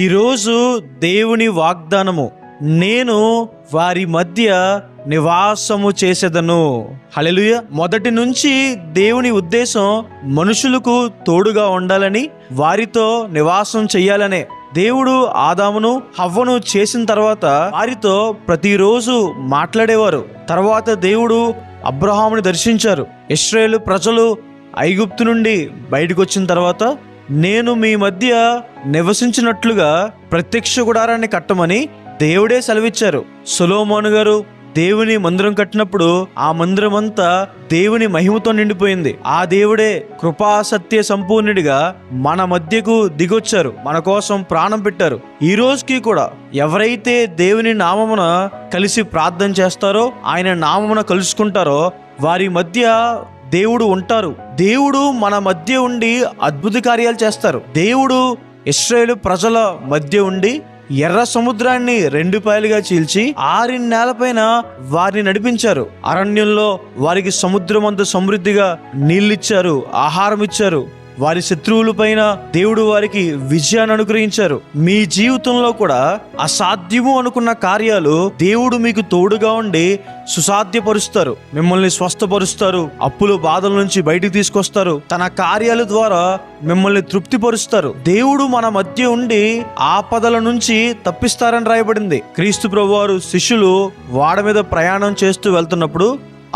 ఈరోజు దేవుని వాగ్దానము, నేను వారి మధ్య నివాసము చేసేదను. హల్లెలూయా. మొదటి నుంచి దేవుని ఉద్దేశం మనుషులకు తోడుగా ఉండాలని, వారితో నివాసం చెయ్యాలనే. దేవుడు ఆదామును హవ్వను చేసిన తర్వాత వారితో ప్రతిరోజు మాట్లాడేవారు. తర్వాత దేవుడు అబ్రహాముని దర్శించారు. ఇశ్రాయేలు ప్రజలు ఐగుప్తు నుండి బయటకు వచ్చిన తర్వాత నేను మీ మధ్య నివసించినట్లుగా ప్రత్యక్ష గుడారాన్ని కట్టమని దేవుడే సెలవిచ్చారు. సొలొమోను గారు దేవుని మందిరం కట్టినప్పుడు ఆ మందిరం అంతా దేవుని మహిమతో నిండిపోయింది. ఆ దేవుడే కృపా సత్య సంపూర్ణుడిగా మన మధ్యకు దిగొచ్చారు, మన కోసం ప్రాణం పెట్టారు. ఈ రోజుకి కూడా ఎవరైతే దేవుని నామమున కలిసి ప్రార్థన చేస్తారో, ఆయన నామమున కలుసుకుంటారో, వారి మధ్య దేవుడు ఉంటారు. దేవుడు మన మధ్య ఉండి అద్భుత కార్యాలు చేస్తారు. దేవుడు ఇశ్రాయేలు ప్రజల మధ్య ఉండి ఎర్ర సముద్రాన్ని 2 పాయలుగా చీల్చి 6 నేలపైన వారిని నడిపించారు. అరణ్యంలో వారికి సముద్రమంత సమృద్ధిగా నీళ్ళిచ్చారు, ఆహారం ఇచ్చారు. వారి శత్రువుల పైన దేవుడు వారికి విజయాన్ని అనుగ్రహించారు. మీ జీవితంలో కూడా అసాధ్యము అనుకున్న కార్యాలు దేవుడు మీకు తోడుగా ఉండి సుసాధ్యపరుస్తారు. మిమ్మల్ని స్వస్థపరుస్తారు, అప్పుల బాధల నుంచి బయటికి తీసుకొస్తారు. తన కార్యాల ద్వారా మిమ్మల్ని తృప్తిపరుస్తారు. దేవుడు మన మధ్య ఉండి ఆపదల నుంచి తప్పిస్తారని రాయబడింది. క్రీస్తు ప్రభువారు శిష్యులు వాడ మీద ప్రయాణం చేస్తూ వెళ్తున్నప్పుడు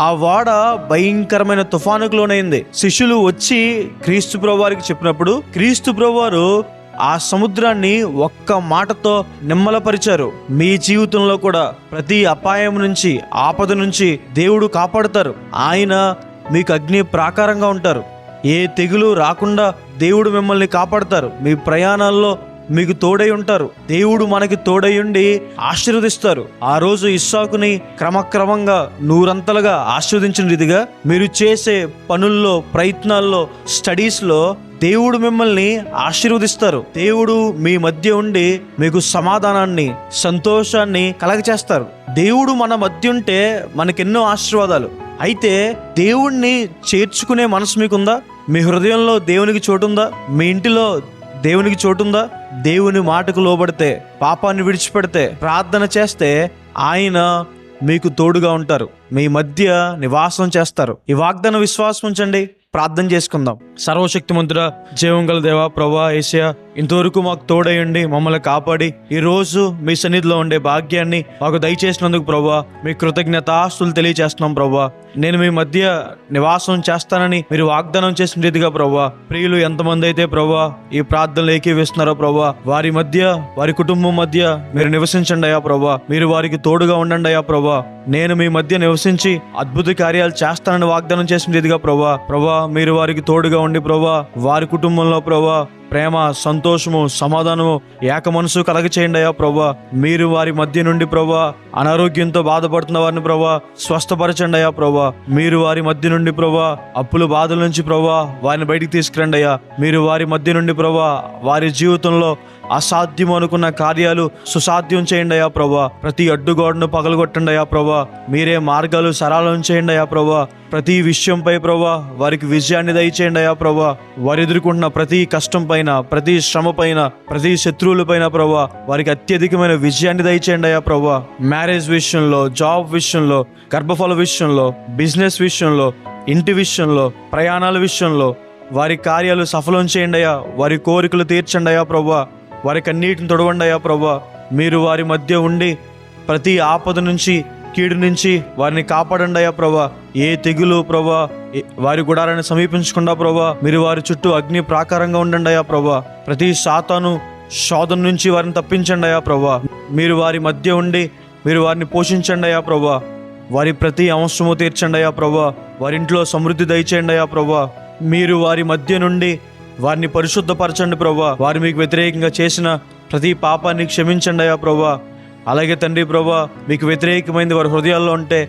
ఆ వాడ భయంకరమైన తుఫానుకు లోనైంది. శిష్యులు వచ్చి క్రీస్తు ప్రభువారికి చెప్పినప్పుడు క్రీస్తు ప్రభువారు ఆ సముద్రాన్ని ఒక్క మాటతో నిమ్మలపరిచారు. మీ జీవితంలో కూడా ప్రతి అపాయం నుంచి, ఆపద నుంచి దేవుడు కాపాడుతారు. ఆయన మీకు అగ్ని ప్రాకారంగా ఉంటారు. ఏ తెగులు రాకుండా దేవుడు మిమ్మల్ని కాపాడుతారు. మీ ప్రయాణాల్లో మీకు తోడై ఉంటారు. దేవుడు మనకి తోడై ఉండి ఆశీర్వదిస్తారు. ఆ రోజు ఇస్సాకుని క్రమక్రమంగా 100 ఆశీర్వదించిన రీతిగా మీరు చేసే పనుల్లో, ప్రయత్నాల్లో, స్టడీస్లో దేవుడు మిమ్మల్ని ఆశీర్వదిస్తారు. దేవుడు మీ మధ్య ఉండి మీకు సమాధానాన్ని, సంతోషాన్ని కలగచేస్తారు. దేవుడు మన మధ్య ఉంటే మనకెన్నో ఆశీర్వాదాలు. అయితే దేవుణ్ణి చేర్చుకునే మనసు మీకుందా? మీ హృదయంలో దేవునికి చోటుందా? మీ ఇంటిలో దేవునికి చోటుందా? దేవుని మాటకు లోబడితే, పాపాన్ని విడిచిపెడితే, ప్రార్థన చేస్తే ఆయన మీకు తోడుగా ఉంటారు, మీ మధ్య నివాసం చేస్తారు. ఈ వాగ్దాన విశ్వాసం ఉంచండి. ప్రార్థన చేసుకుందాం. సర్వశక్తిమంతుడా, జీవం గల దేవా, ప్రభువా యేసయ్యా, ఇంతవరకు మాకు తోడయండి, మమ్మల్ని కాపాడి ఈ రోజు మీ సన్నిధిలో ఉండే భాగ్యాన్ని మాకు దయచేసినందుకు ప్రభువా మీ కృతజ్ఞతాస్తులు తెలియజేస్తున్నాం. ప్రభువా నేను మీ మధ్య నివాసం చేస్తానని మీరు వాగ్దానం చేసిన రీతిగా ప్రభువా ప్రియులు ఎంతమంది అయితే ప్రభువా ఈ ప్రార్థనలు ఏకీవిస్తున్నారో ప్రభువా వారి మధ్య, వారి కుటుంబం మధ్య మీరు నివసించండి అయ్యా ప్రభువా. మీరు వారికి తోడుగా ఉండండి అయ్యా ప్రభువా. నేను మీ మధ్య నివసించి అద్భుత కార్యాలు చేస్తానని వాగ్దానం చేసిన రీతిగా ప్రభువా మీరు వారికి తోడుగా ఉండి ప్రభువా వారి కుటుంబంలో ప్రభువా ప్రేమ, సంతోషము, సమాధానము, ఏక మనసు కలగ చేయండి అయ్యా ప్రభువా. మీరు వారి మధ్య నుండి ప్రభువా అనారోగ్యంతో బాధపడుతున్న వారిని ప్రభువా స్వస్థపరచండి అయ్యా ప్రభువా. మీరు వారి మధ్య నుండి ప్రభువా అప్పుల బాధల నుంచి ప్రభువా వారిని బయటికి తీసుకురండి అయ్యా. మీరు వారి మధ్య నుండి ప్రభువా వారి జీవితంలో అసాధ్యం అనుకున్న కార్యాలు సుసాధ్యం చేయండి అయ్యా ప్రభువా. ప్రతి అడ్డుగోడను పగలగొట్టండి అయ్యా ప్రభువా. మీరే మార్గాలు సరళం చేయండి అయ్యా ప్రభువా. ప్రతి విషయంపై ప్రభువా వారికి విజయాన్ని దయచేయండి అయ్యా ప్రభువా. వారు ఎదుర్కొంటున్న ప్రతి కష్టం పైన, ప్రతి శ్రమ పైన, ప్రతి శత్రువుల పైన ప్రభువా వారికి అత్యధికమైన విజయాన్ని దయచేయండి అయ్యా ప్రభువా. మ్యారేజ్ విషయంలో, జాబ్ విషయంలో, గర్భఫల విషయంలో, బిజినెస్ విషయంలో, ఇంటి విషయంలో, ప్రయాణాల విషయంలో వారి కార్యాలు సఫలం చేయండి అయ్యా. వారి కోరికలు తీర్చండి అయ్యా ప్రభువా. వారికి అన్నిటిని తొడవండి అయ్యా ప్రభువా. మీరు వారి మధ్య ఉండి ప్రతి ఆపద నుంచి, కీడు నుంచి వారిని కాపాడండి అయ్యా ప్రభా. ఏ తెగులు ప్రభా వారి గుడారాన్ని సమీపించకుండా ప్రభా మీరు వారి చుట్టూ అగ్ని ప్రాకారంగా ఉండండి అయ్యా ప్రభా. ప్రతి సాతాను శోధన నుంచి వారిని తప్పించండి అయ్యా ప్రభా. మీరు వారి మధ్య ఉండి మీరు వారిని పోషించండి అయ్యా ప్రభా. వారి ప్రతి అవసరము తీర్చండి అయ్యా ప్రభా. వారి ఇంట్లో సమృద్ధి దయచేయండి అయ్యా ప్రభా. మీరు వారి మధ్య నుండి వారిని పరిశుద్ధపరచండి ప్రభా. వారు మీకు వ్యతిరేకంగా చేసిన ప్రతి పాపాన్ని క్షమించండి అయ్యా ప్రభా. అలాగే తండ్రి ప్రభా మీకు వ్యతిరేకమైంది వారి హృదయాల్లో ఉంటే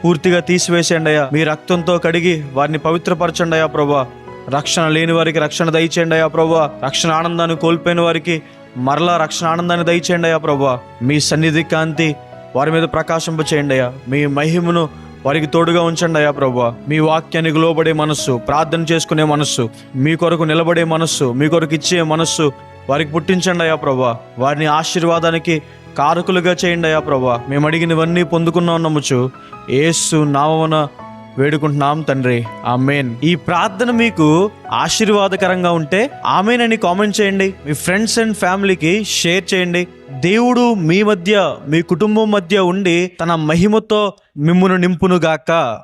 పూర్తిగా తీసివేసేయండి అయ్యా. మీ రక్తంతో కడిగి వారిని పవిత్రపరచండి అయ్యా ప్రభా. రక్షణ లేని వారికి రక్షణ దయచేయండి అయ్యా ప్రభా. రక్షణ ఆనందాన్ని కోల్పోయిన వారికి మరలా రక్షణ ఆనందాన్ని దయచేయండి అయ్యా ప్రభా. మీ సన్నిధి కాంతి వారి మీద ప్రకాశింపచేయండి అయ్యా. మీ మహిమను వారికి తోడుగా ఉంచండి అయ్యా ప్రభువా. మీ వాక్యానికి లోబడే మనస్సు, ప్రార్థన చేసుకునే మనస్సు, మీ కొరకు నిలబడే మనస్సు, మీ కొరకు ఇచ్చే మనస్సు వారికి పుట్టించండి అయ్యా ప్రభా. వారిని ఆశీర్వాదానికి కారకులుగా చేయండి అయ్యా ప్రభా. మేము అడిగినవన్నీ పొందుకున్నాం నమ్ముచు యేసు నామమున వేడుకుంటున్నాం తండ్రి, ఆమేన్. ఈ ప్రార్థన మీకు ఆశీర్వాదకరంగా ఉంటే ఆమేన్ అని కామెంట్ చేయండి. మీ ఫ్రెండ్స్ అండ్ ఫ్యామిలీకి షేర్ చేయండి. దేవుడు మీ మధ్య, మీ కుటుంబం మధ్య ఉండి తన మహిమతో మిమ్మును నింపునుగాక.